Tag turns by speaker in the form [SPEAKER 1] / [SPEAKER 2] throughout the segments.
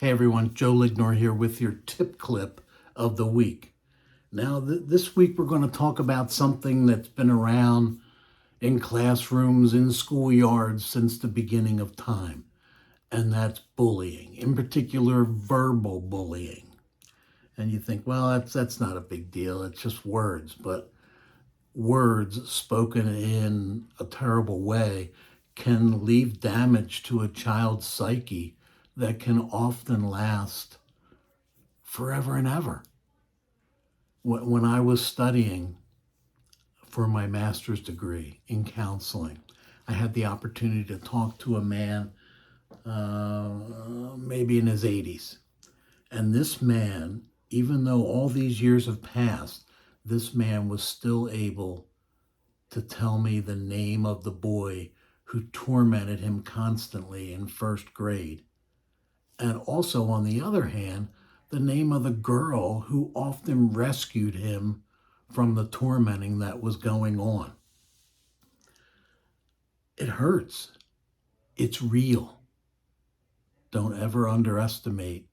[SPEAKER 1] Hey everyone, Joe Lignor here with your tip clip of the week. Now, this week we're going to talk about something that's been around in classrooms, in schoolyards since the beginning of time, and that's bullying, in particular verbal bullying. And you think, well, that's not a big deal, it's just words, but words spoken in a terrible way can leave damage to a child's psyche that can often last forever and ever. When I was studying for my master's degree in counseling, I had the opportunity to talk to a man, maybe in his 80s. And this man, even though all these years have passed, this man was still able to tell me the name of the boy who tormented him constantly in first grade. And also, on the other hand, the name of the girl who often rescued him from the tormenting that was going on. It hurts. It's real. Don't ever underestimate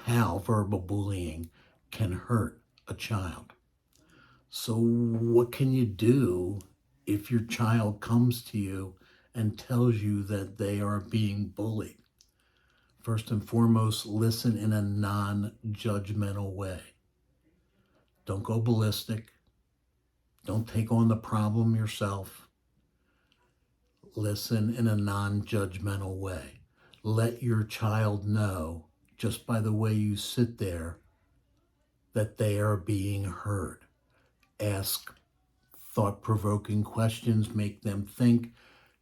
[SPEAKER 1] how verbal bullying can hurt a child. So what can you do if your child comes to you and tells you that they are being bullied? First and foremost, listen in a non-judgmental way. Don't go ballistic. Don't take on the problem yourself. Listen in a non-judgmental way. Let your child know, just by the way you sit there, that they are being heard. Ask thought-provoking questions. Make them think.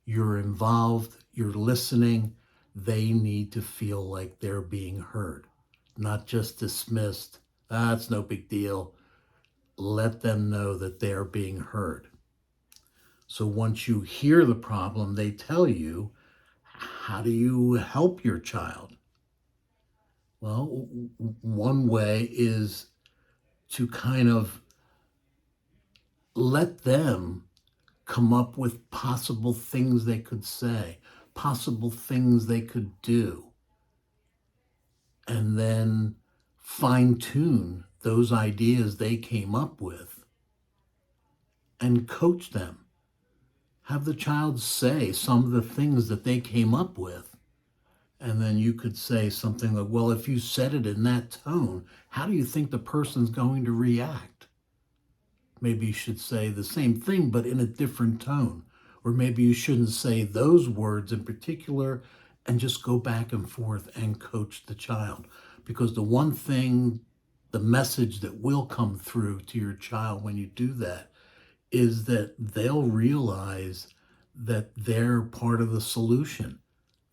[SPEAKER 1] You're involved. You're listening. They need to feel like they're being heard, not just dismissed. It's no big deal. Let them know that they're being heard. So once you hear the problem, they tell you, how do you help your child? Well, one way is to kind of let them come up with possible things they could say, possible things they could do, and then fine-tune those ideas they came up with and coach them. Have the child say some of the things that they came up with, and then you could say something like, well, if you said it in that tone, how do you think the person's going to react? Maybe you should say the same thing, but in a different tone. Or maybe you shouldn't say those words in particular, and just go back and forth and coach the child. Because the one thing, the message that will come through to your child when you do that is that they'll realize that they're part of the solution.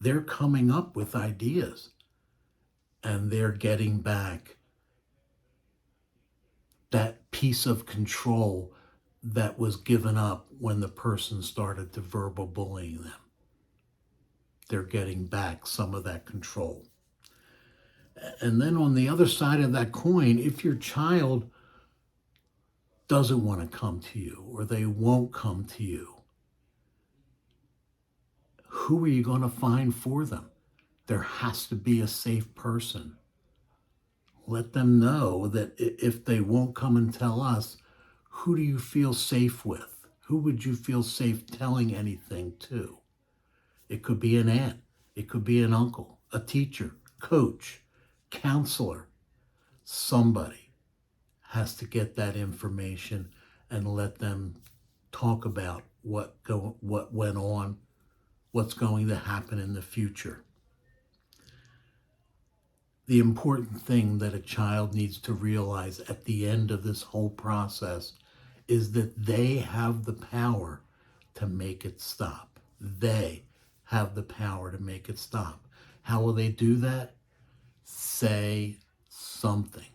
[SPEAKER 1] They're coming up with ideas, and they're getting back that piece of control that was given up when the person started to verbal bullying them. They're getting back some of that control. And then on the other side of that coin, if your child doesn't want to come to you, or they won't come to you, who are you going to find for them? There has to be a safe person. Let them know that if they won't come and tell us, who do you feel safe with? Who would you feel safe telling anything to? It could be an aunt. It could be an uncle, a teacher, coach, counselor. Somebody has to get that information and let them talk about what went on, what's going to happen in the future. The important thing that a child needs to realize at the end of this whole process is that they have the power to make it stop. They have the power to make it stop. How will they do that? Say something.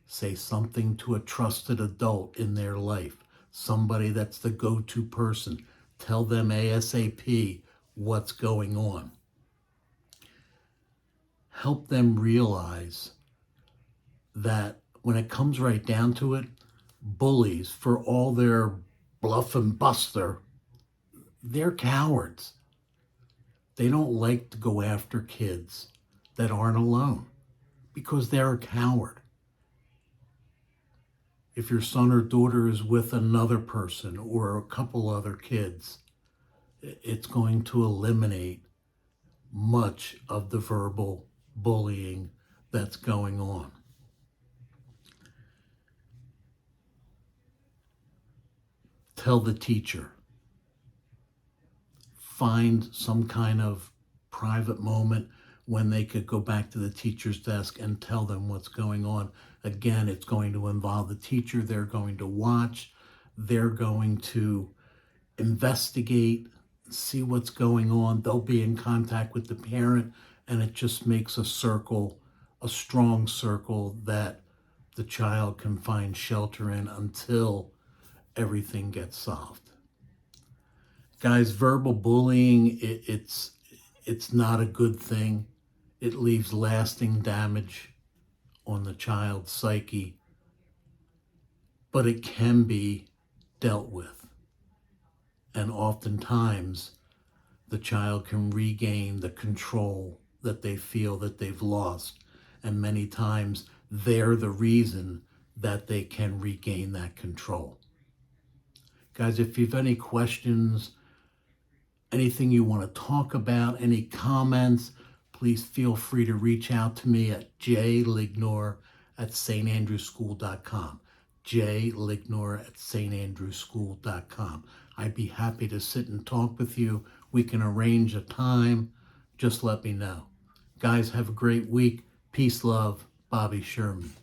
[SPEAKER 1] Say something to a trusted adult in their life, somebody that's the go-to person. Tell them ASAP what's going on. Help them realize that when it comes right down to it, bullies, for all their bluff and buster, they're cowards. They don't like to go after kids. that aren't alone because they're a coward. If your son or daughter is with another person or a couple other kids, it's going to eliminate much of the verbal bullying that's going on. Tell the teacher. Find some kind of private moment when they could go back to the teacher's desk and tell them what's going on. Again, it's going to involve the teacher. They're going to watch. They're going to investigate, see what's going on. They'll be in contact with the parent, and it just makes a circle, a strong circle that the child can find shelter in until everything gets solved. Guys, verbal bullying, it's not a good thing. It leaves lasting damage on the child's psyche, but it can be dealt with. And oftentimes, the child can regain the control that they feel that they've lost. And many times, they're the reason that they can regain that control. Guys, if you have any questions, anything you want to talk about, any comments, please feel free to reach out to me at jlignor@standrewschool.com. jlignor@standrewschool.com. I'd be happy to sit and talk with you. We can arrange a time. Just let me know. Guys, have a great week. Peace, love. Bobby Sherman.